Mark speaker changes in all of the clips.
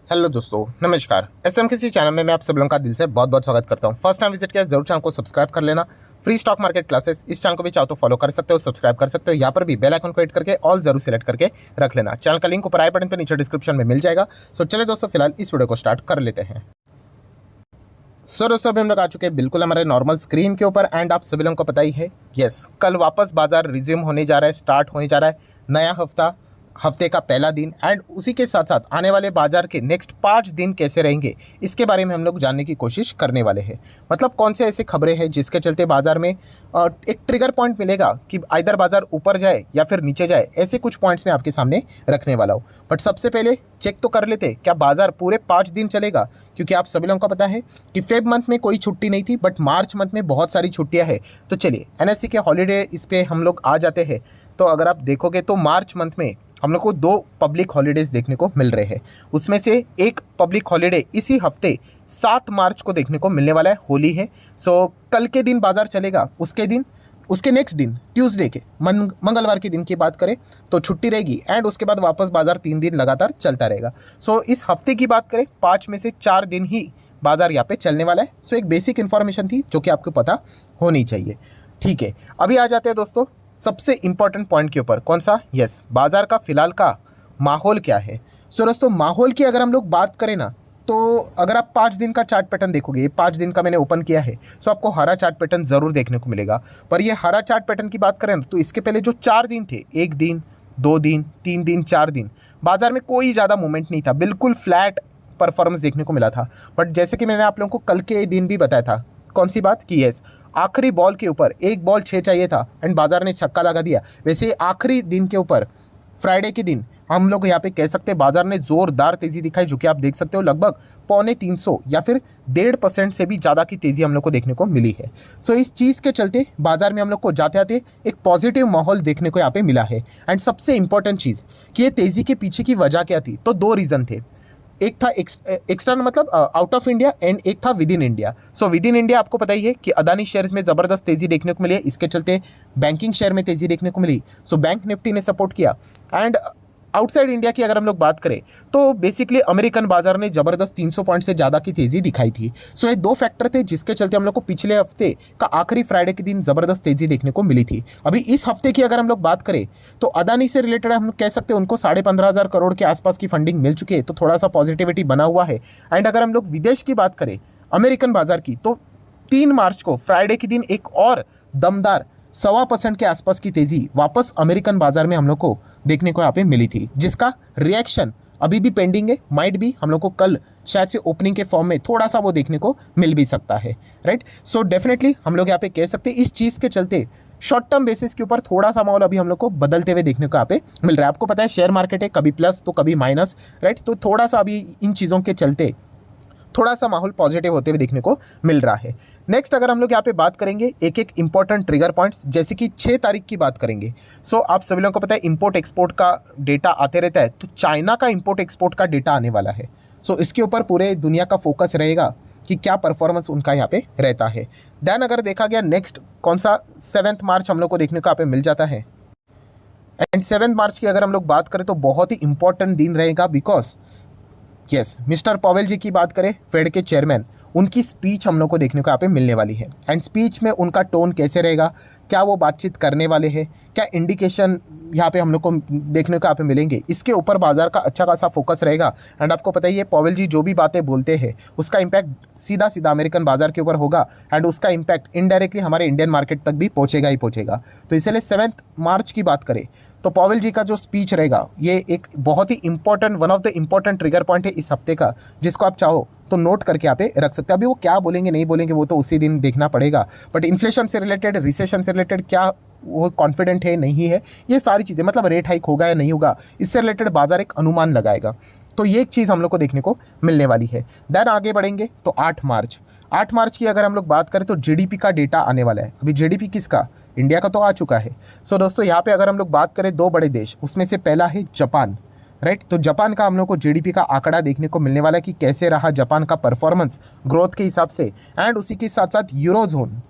Speaker 1: Hello दोस्तों, नमस्कार। SM किसी चैनल में मैं आप सब लोगों का दिल से बहुत बहुत स्वागत करता हूं। फर्स्ट टाइम विजिट किया जरूर चैनल को सब्सक्राइब कर लेना। फ्री स्टॉक मार्केट क्लासेस इस चैनल को भी चाहो तो फॉलो कर सकते हो, सब्सक्राइब कर सकते हो। यहाँ पर भी बेल आइकन को हिट करके ऑल जरूर सिलेक्ट करके रख लेना। चैनल का लिंक ऊपर आई बटन पर नीचे डिस्क्रिप्शन में मिल जाएगा। सो चले दोस्तों, फिलहाल इस वीडियो को स्टार्ट कर लेते हैं। सो दोस्तों, अभी हम लोग आ चुके हैं बिल्कुल हमारे नॉर्मल स्क्रीन के ऊपर एंड आप सभी लोगों को पता ही है, यस, कल वापस बाजार रिज्यूम होने जा रहा है, स्टार्ट होने जा रहा है नया हफ्ता, हफ्ते का पहला दिन। एंड उसी के साथ साथ आने वाले बाजार के नेक्स्ट 5 दिन कैसे रहेंगे, इसके बारे में हम लोग जानने की कोशिश करने वाले हैं। मतलब कौन से ऐसे खबरें हैं जिसके चलते बाजार में एक ट्रिगर पॉइंट मिलेगा कि आइदर बाजार ऊपर जाए या फिर नीचे जाए। ऐसे कुछ पॉइंट्स मैं आपके सामने रखने वाला हूँ। बट सबसे पहले चेक तो कर लेते क्या बाजार पूरे 5 दिन चलेगा, क्योंकि आप सभी लोगों को पता है कि फेब मंथ में कोई छुट्टी नहीं थी, बट मार्च मंथ में बहुत सारी छुट्टियां हैं। तो चलिए एनएससी के हॉलीडे इस पे हम लोग आ जाते हैं। तो अगर आप देखोगे तो मार्च मंथ में हम लोग को 2 पब्लिक हॉलीडेज देखने को मिल रहे हैं। उसमें से एक पब्लिक हॉलीडे इसी हफ्ते 7 मार्च को देखने को मिलने वाला है, होली है। सो कल के दिन बाजार चलेगा, उसके नेक्स्ट दिन ट्यूसडे के मंगलवार के दिन की बात करें तो छुट्टी रहेगी एंड उसके बाद वापस बाजार 3 दिन लगातार चलता रहेगा। सो इस हफ्ते की बात करें 5 में से 4 दिन ही बाजार यहाँ पे चलने वाला है। सो एक बेसिक इन्फॉर्मेशन थी जो कि आपको पता होनी चाहिए। ठीक है, अभी आ जाते हैं दोस्तों सबसे इंपॉर्टेंट पॉइंट के ऊपर। कौन सा? यस, बाजार का फिलहाल का माहौल क्या है। सो दोस्तों, माहौल की अगर हम लोग बात करें ना, तो अगर आप 5 दिन का चार्ट पैटर्न देखोगे, ये 5 दिन का मैंने ओपन किया है, सो आपको हरा चार्ट पैटर्न जरूर देखने को मिलेगा। पर ये हरा चार्ट पैटर्न की बात करें तो इसके पहले जो 4 दिन थे, 1 दिन, 2 दिन, 3 दिन, 4 दिन, बाजार में कोई ज़्यादा मूवमेंट नहीं था, बिल्कुल फ्लैट परफॉर्मेंस देखने को मिला था। बट जैसे कि मैंने आप लोगों को कल के दिन भी बताया था, कौन सी बात की? यस, आखिरी बॉल के ऊपर एक बॉल 6 चाहिए था एंड बाजार ने छक्का लगा दिया। वैसे आखिरी दिन के ऊपर फ्राइडे के दिन हम लोग यहाँ पे कह सकते हैं बाजार ने जोरदार तेजी दिखाई, जो कि आप देख सकते हो लगभग 2.25 या फिर 1.5% से भी ज़्यादा की तेजी हम लोग को देखने को मिली है। सो इस चीज़ के चलते बाजार में हम लोग को जाते आते एक पॉजिटिव माहौल देखने को यहाँ पे मिला है। एंड सबसे इंपॉर्टेंट चीज़ कि ये तेज़ी के पीछे की वजह क्या थी, तो 2 रीज़न थे। एक था एक्सटर्नल मतलब आउट ऑफ इंडिया एंड एक था with in India. So with in India आपको पता ही है कि अदानी शेयर्स में ज़बरदस्त तेज़ी देखने को मिली है, इसके चलते बैंकिंग शेयर में तेज़ी देखने को मिली। सो बैंक निफ्टी ने सपोर्ट किया। एंड आउटसाइड इंडिया की अगर हम लोग बात करें तो बेसिकली अमेरिकन बाजार ने जबरदस्त 300 पॉइंट से ज़्यादा की तेज़ी दिखाई थी। सो ये 2 फैक्टर थे जिसके चलते हम लोग को पिछले हफ्ते का आखिरी फ्राइडे के दिन ज़बरदस्त तेज़ी देखने को मिली थी। अभी इस हफ्ते की अगर हम लोग बात करें तो अदानी से रिलेटेड हम कह सकते हैं उनको 15,500 करोड़ के आसपास की फंडिंग मिल चुकी है, तो थोड़ा सा पॉजिटिविटी बना हुआ है। एंड अगर हम लोग विदेश की बात करें, अमेरिकन बाजार की, तो 3 मार्च को फ्राइडे के दिन एक और दमदार 1.25% के आसपास की तेजी वापस अमेरिकन बाजार में हम लोग को देखने को यहाँ पे मिली थी, जिसका रिएक्शन अभी भी पेंडिंग है। माइट भी हम लोग को कल शायद से ओपनिंग के फॉर्म में थोड़ा सा वो देखने को मिल भी सकता है, राइट। सो डेफिनेटली हम लोग यहाँ पे कह सकते हैं इस चीज़ के चलते शॉर्ट टर्म बेसिस के ऊपर थोड़ा सा माहौल अभी हम लोग को बदलते हुए देखने को यहाँ पे मिल रहा है। आपको पता है शेयर मार्केट है, कभी प्लस तो कभी माइनस, राइट। तो थोड़ा सा अभी इन चीज़ों के चलते थोड़ा सा माहौल पॉजिटिव होते हुए देखने को मिल रहा है। नेक्स्ट अगर हम लोग यहाँ पे बात करेंगे एक एक इंपॉर्टेंट ट्रिगर पॉइंट्स, जैसे कि 6 तारीख की बात करेंगे। सो आप सभी लोगों को पता है इंपोर्ट एक्सपोर्ट का डेटा आते रहता है, तो चाइना का इंपोर्ट एक्सपोर्ट का डेटा आने वाला है। सो इसके ऊपर पूरे दुनिया का फोकस रहेगा कि क्या परफॉर्मेंस उनका यहाँ पे रहता है। देन अगर देखा गया नेक्स्ट कौन सा 7 मार्च हम लोग को देखने को यहाँ पे मिल जाता है। एंड 7 मार्च की अगर हम लोग बात करें तो बहुत ही इंपॉर्टेंट दिन रहेगा, बिकॉज यस, मिस्टर पॉवेल जी की बात करें, फेड के चेयरमैन, उनकी स्पीच हम लोग को देखने को यहाँ पे मिलने वाली है। एंड स्पीच में उनका टोन कैसे रहेगा, क्या वो बातचीत करने वाले हैं, क्या इंडिकेशन यहाँ पे हम लोग को देखने को यहाँ पे मिलेंगे, इसके ऊपर बाजार का अच्छा खासा फोकस रहेगा। एंड आपको पता ही है पॉवेल जी जो भी बातें बोलते हैं उसका इम्पैक्ट सीधा सीधा अमेरिकन बाजार के ऊपर होगा एंड उसका इम्पैक्ट इनडायरेक्टली हमारे इंडियन मार्केट तक भी पहुँचेगा ही पहुँचेगा। तो इसलिए 7 मार्च की बात करें तो पॉवेल जी का जो स्पीच रहेगा ये एक बहुत ही important, one of the important trigger point है इस हफ्ते का, जिसको आप चाहो तो नोट करके यहाँ पे रख सकते हैं। अभी वो क्या बोलेंगे नहीं बोलेंगे वो तो उसी दिन देखना पड़ेगा, बट इन्फ्लेशन से रिलेटेड, रिसेशन से रिलेटेड क्या वो कॉन्फिडेंट है नहीं है, ये सारी चीज़ें, मतलब रेट हाइक होगा या नहीं होगा, इससे रिलेटेड बाजार एक अनुमान लगाएगा। तो ये एक चीज़ हम लोग को देखने को मिलने वाली है। देन आगे बढ़ेंगे तो 8 मार्च की अगर हम लोग बात करें तो जीडीपी का डेटा आने वाला है। अभी जीडीपी किसका? इंडिया का तो आ चुका है। सो दोस्तों यहाँ पे अगर हम लोग बात करें 2 बड़े देश, उसमें से पहला है जापान, राइट। तो जापान का हम लोग को जीडीपी का आंकड़ा देखने को मिलने वाला है कि कैसे रहा जापान का परफॉर्मेंस ग्रोथ के हिसाब से। एंड उसी के साथ साथ यूरोजोन,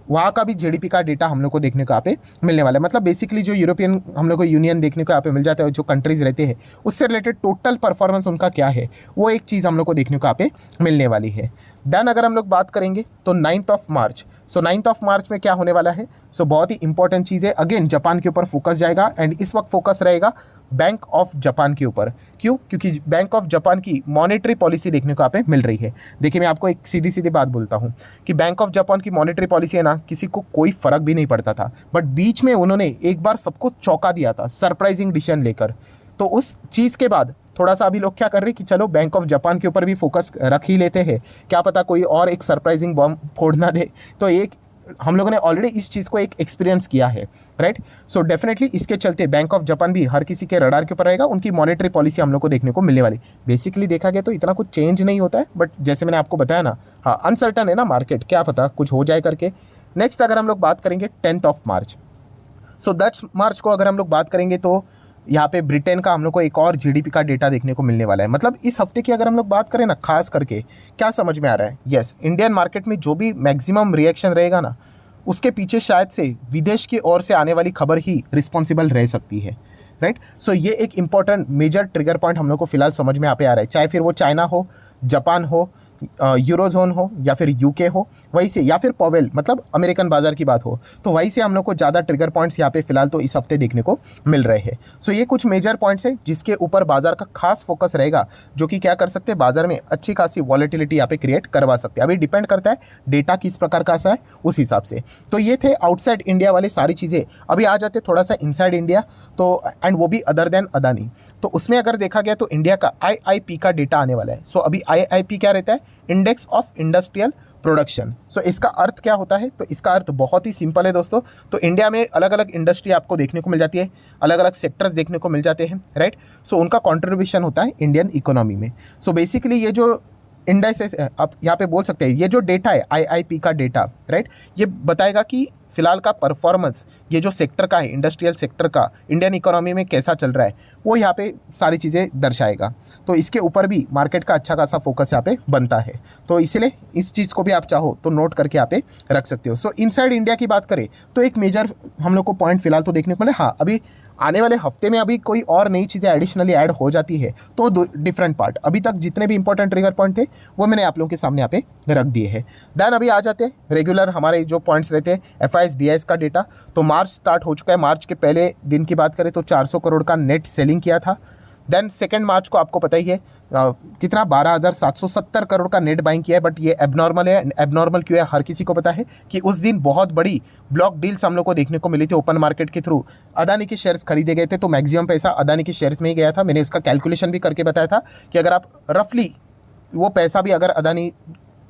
Speaker 1: वहाँ का भी जीडीपी का डेटा हम लोग को देखने को यहाँ पे मिलने वाला है। मतलब बेसिकली जो यूरोपियन हम लोग को यूनियन देखने को यहाँ पे मिल जाता है, जो कंट्रीज़ रहते हैं उससे रिलेटेड टोटल परफॉर्मेंस उनका क्या है, वो एक चीज़ हम लोग को देखने को यहाँ पे मिलने वाली है। देन अगर हम लोग बात करेंगे तो 9 मार्च, 9 मार्च में क्या होने वाला है, बहुत ही इंपॉर्टेंट चीज़ है। अगेन जापान के ऊपर फोकस जाएगा एंड इस वक्त फोकस रहेगा बैंक ऑफ जापान के ऊपर। क्यों? क्योंकि बैंक ऑफ जापान की मॉनेटरी पॉलिसी देखने को यहाँ पे मिल रही है। देखिए मैं आपको एक सीधी सीधी बात बोलता हूँ कि बैंक ऑफ जापान की मॉनेटरी पॉलिसी है ना, किसी को कोई फर्क भी नहीं पड़ता था, बट बीच में उन्होंने एक बार सबको चौंका दिया था सरप्राइजिंग डिसीजन लेकर। तो उस चीज़ के बाद थोड़ा सा अभी लोग क्या कर रहे हैं कि चलो बैंक ऑफ जापान के ऊपर भी फोकस रख ही लेते हैं, क्या पता कोई और एक सरप्राइजिंग बम फोड़ ना दे। तो एक हम लोगों ने ऑलरेडी इस चीज़ को एक एक्सपीरियंस किया है, राइट। सो डेफिनेटली इसके चलते बैंक ऑफ जापान भी हर किसी के रडार के ऊपर रहेगा, उनकी मॉनेटरी पॉलिसी हम लोग को देखने को मिलने वाली। बेसिकली देखा गया तो इतना कुछ चेंज नहीं होता है, बट जैसे मैंने आपको बताया ना, हाँ अनसर्टन है ना मार्केट, क्या पता कुछ हो जाए करके। नेक्स्ट अगर हम लोग बात करेंगे 10 मार्च, 10 मार्च को अगर हम लोग बात करेंगे तो यहाँ पे ब्रिटेन का हम लोग को एक और जीडीपी का डेटा देखने को मिलने वाला है। मतलब इस हफ्ते की अगर हम लोग बात करें ना, खास करके क्या समझ में आ रहा है, यस इंडियन मार्केट में जो भी मैक्सिमम रिएक्शन रहेगा ना, उसके पीछे शायद से विदेश की ओर से आने वाली खबर ही रिस्पॉन्सिबल रह सकती है, राइट। सो ये एक इंपॉर्टेंट मेजर ट्रिगर पॉइंट हम लोग को फिलहाल समझ में यहाँ पे आ रहा है, चाहे फिर वो चाइना हो, जापान हो, यूरोजोन हो या फिर यूके हो, वहीं से या फिर पॉवेल मतलब अमेरिकन बाजार की बात हो, तो वहीं से हम लोग को ज़्यादा ट्रिगर पॉइंट्स यहाँ पे फिलहाल तो इस हफ्ते देखने को मिल रहे हैं। सो ये कुछ मेजर पॉइंट्स हैं जिसके ऊपर बाजार का खास फोकस रहेगा, जो कि क्या कर सकते हैं, बाजार में अच्छी खासी वॉलेटिलिटी यहाँ पे क्रिएट करवा सकते हैं। अभी डिपेंड करता है डेटा किस प्रकार का है उस हिसाब से। तो ये थे आउटसाइड इंडिया वाले सारी चीज़ें। अभी आ जाते थोड़ा सा इनसाइड इंडिया, तो एंड वो भी अदर देन अदानी। तो उसमें अगर देखा गया तो इंडिया का IIP का डेटा आने वाला है। सो अभी IIP क्या रहता है, इंडेक्स ऑफ इंडस्ट्रियल प्रोडक्शन। सो इसका अर्थ क्या होता है, तो इसका अर्थ बहुत ही सिंपल है दोस्तों। तो इंडिया में अलग अलग इंडस्ट्री आपको देखने को मिल जाती है, अलग अलग सेक्टर्स देखने को मिल जाते हैं, राइट। सो उनका कंट्रीब्यूशन होता है इंडियन इकोनॉमी में। सो बेसिकली ये जो इंडाइसेस आप यहाँ पे बोल सकते हैं, ये जो डेटा है IIP का डेटा, राइट, ये बताएगा कि फिलहाल का परफॉर्मेंस ये जो सेक्टर का है, इंडस्ट्रियल सेक्टर का इंडियन इकोनॉमी में कैसा चल रहा है, वो यहाँ पे सारी चीज़ें दर्शाएगा। तो इसके ऊपर भी मार्केट का अच्छा खासा फोकस यहाँ पे बनता है। तो इसलिए इस चीज़ को भी आप चाहो तो नोट करके यहाँ पे रख सकते हो। सो इनसाइड इंडिया की बात करें तो एक मेजर हम लोग को पॉइंट फिलहाल तो देखने को मिले। हाँ, अभी आने वाले हफ्ते में अभी कोई और नई चीज़ें एडिशनली ऐड हो जाती है तो डिफरेंट पार्ट। अभी तक जितने भी इंपॉर्टेंट ट्रिगर पॉइंट थे वो मैंने आप लोगों के सामने यहाँ पे रख दिए हैं। देन अभी आ जाते हैं रेगुलर हमारे जो पॉइंट्स रहते हैं FIS DIS का डेटा। तो मार्च स्टार्ट हो चुका है। मार्च के पहले दिन की बात करें तो 400 करोड़ का नेट सेलिंग किया था। देन 2 मार्च को आपको पता ही है कितना 12,770 करोड़ का नेट बाइंग किया है। बट ये एबनॉर्मल है। एबनॉर्मल क्यों है, हर किसी को पता है कि उस दिन बहुत बड़ी ब्लॉक डील्स हम लोग को देखने को मिली थी ओपन मार्केट के थ्रू। अदानी के शेयर्स खरीदे गए थे, तो मैक्सिमम पैसा अदानी के शेयर्स में ही गया था। मैंने उसका कैलकुलेशन भी करके बताया था कि अगर आप रफली वो पैसा भी अगर अदानी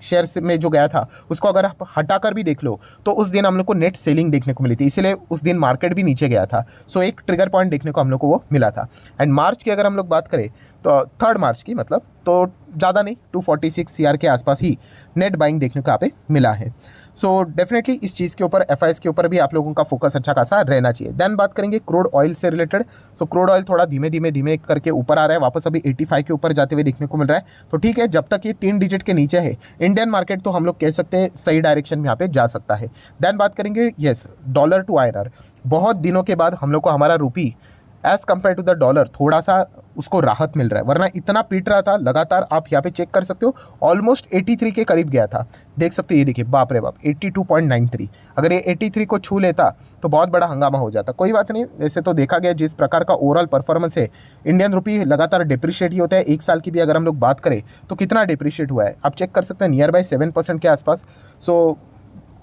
Speaker 1: शेयर्स में जो गया था उसको अगर आप हटाकर भी देख लो तो उस दिन हम लोग को नेट सेलिंग देखने को मिली थी, इसलिए उस दिन मार्केट भी नीचे गया था। सो एक ट्रिगर पॉइंट देखने को हम लोग को वो मिला था। एंड मार्च की अगर हम लोग बात करें तो 3 मार्च की, मतलब तो ज़्यादा नहीं 246 CR के आसपास ही नेट बाइंग देखने को यहाँ पे मिला है। सो डेफिनेटली इस चीज़ के ऊपर FIS के ऊपर भी आप लोगों का फोकस अच्छा खासा रहना चाहिए। देन बात करेंगे क्रूड ऑयल से रिलेटेड। सो क्रूड ऑयल थोड़ा धीमे धीमे करके ऊपर आ रहा है, वापस अभी 85 के ऊपर जाते हुए देखने को मिल रहा है। तो ठीक है, जब तक ये 3 डिजिट के नीचे है इंडियन मार्केट, तो हम लोग कह सकते हैं सही डायरेक्शन में यहाँ पे जा सकता है। देन बात करेंगे यस डॉलर टू INR। बहुत दिनों के बाद हम लोग को हमारा rupee as compare to the dollar थोड़ा सा उसको राहत मिल रहा है, वरना इतना पीट रहा था लगातार। आप यहाँ पे चेक कर सकते हो, ऑलमोस्ट 83 के करीब गया था। देख सकते हो, ये देखिए, बाप रे बाप 82.93। अगर ये 83 को छू लेता तो बहुत बड़ा हंगामा हो जाता। कोई बात नहीं, वैसे तो देखा गया जिस प्रकार का ओवरऑल परफॉर्मेंस है, इंडियन रुपी लगातार डिप्रिशिएट ही होता है। 1 साल की भी अगर हम लोग बात करें तो कितना डिप्रिशिएट हुआ है आप चेक कर सकते हैं, नियर बाय 7% के आसपास। सो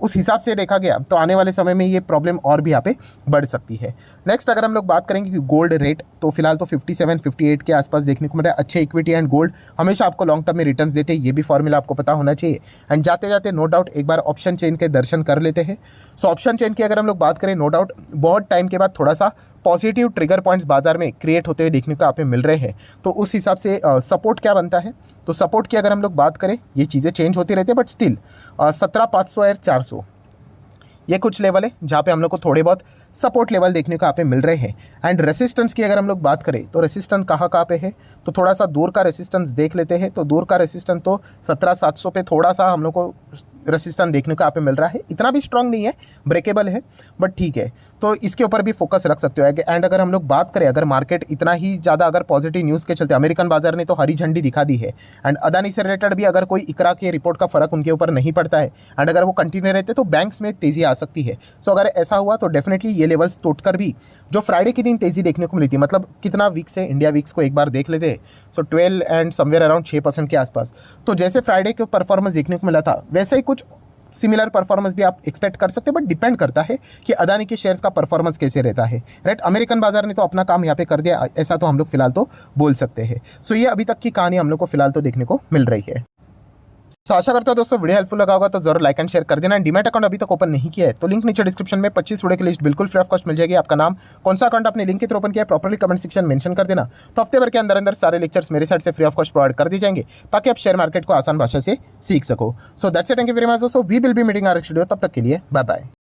Speaker 1: उस हिसाब से देखा गया तो आने वाले समय में ये प्रॉब्लम और भी यहाँ पे बढ़ सकती है। नेक्स्ट अगर हम लोग बात करेंगे कि गोल्ड रेट, तो फिलहाल तो 57-58 के आसपास देखने को मिल रहा है। अच्छे इक्विटी एंड गोल्ड हमेशा आपको लॉन्ग टर्म में रिटर्न्स देते हैं, ये भी फॉर्मूला आपको पता होना चाहिए। एंड जाते जाते नो डाउट एक बार ऑप्शन चेन के दर्शन कर लेते हैं। सो ऑप्शन चेन की अगर हम लोग बात करें, नो डाउट बहुत टाइम के बाद थोड़ा सा पॉजिटिव ट्रिगर पॉइंट्स बाजार में क्रिएट होते हुए देखने को यहाँ पे मिल रहे हैं। तो उस हिसाब से सपोर्ट क्या बनता है, तो सपोर्ट की अगर हम लोग बात करें, ये चीज़ें चेंज होती रहती है, बट स्टिल 17,500 और 400 ये कुछ लेवल है जहाँ पे हम लोग को थोड़े बहुत सपोर्ट लेवल देखने को यहाँ पे मिल रहे हैं। एंड रेसिस्टेंस की अगर हम लोग बात करें तो रेसिस्टेंस कहाँ पे है, तो थोड़ा सा दूर का रेसिस्टेंस देख लेते हैं। तो दूर का रेसिस्टेंस तो 17,700 पे थोड़ा सा हम लोग को रेसिस्टेंस देखने को यहाँ पे मिल रहा है। इतना भी स्ट्रांग नहीं है, ब्रेकेबल है, बट ठीक है। तो इसके ऊपर भी फोकस रख सकते हो। एंड अगर हम लोग बात करें, अगर मार्केट इतना ही ज़्यादा अगर पॉजिटिव न्यूज़ के चलते, अमेरिकन बाजार ने तो हरी झंडी दिखा दी है। एंड अदानी से रिलेटेड भी अगर कोई इकरा के रिपोर्ट का फर्क उनके ऊपर नहीं पड़ता है, एंड अगर वो कंटिन्यू रहते तो बैंक्स में तेज़ी आ सकती है। सो अगर ऐसा हुआ तो डेफिनेटली ये लेवल्स तोड़कर भी जो फ्राइडे के दिन तेज़ी देखने को मिली थी, मतलब कितना वीक्स है, इंडिया वीक्स को एक बार देख लेते हैं। सो 12 एंड समवेयर अराउंड 6% के आसपास। तो जैसे फ्राइडे के परफॉर्मेंस देखने को मिला था, वैसे ही कुछ सिमिलर परफॉर्मेंस भी आप एक्सपेक्ट कर सकते हैं, बट डिपेंड करता है कि अदानी के शेयर्स का परफॉर्मेंस कैसे रहता है, राइट। अमेरिकन बाजार ने तो अपना काम यहाँ पे कर दिया, ऐसा तो हम लोग फिलहाल तो बोल सकते हैं। सो ये अभी तक की कहानी हम लोग को फिलहाल तो देखने को मिल रही है। तो आशा करता हूं दोस्तों वीडियो हेल्पफुल लगा होगा, तो जरूर लाइक एंड शेयर कर देना। डीमैट अकाउंट अभी तक ओपन नहीं किया है तो लिंक नीचे डिस्क्रिप्शन में 25 वीडियो की लिस्ट बिल्कुल फ्री ऑफ कॉस्ट मिल जाएगी। आपका नाम, कौन सा अकाउंट आपने लिंक के थ्रू ओपन किया है, प्रॉपर्ली कमेंट सेक्शन मेंशन कर देना। तो हफ्ते भर के अंदर अंदर सारे लेक्चर्स मेरे साइड से फ्री ऑफ कॉस्ट प्रोवाइड कर दिए जाएंगे, ताकि आप शेयर मार्केट को आसान भाषा से सीख सको। So that's it, thank you very much दोस्तों, we will be meeting our next video. तब तक के लिए बाय बाय।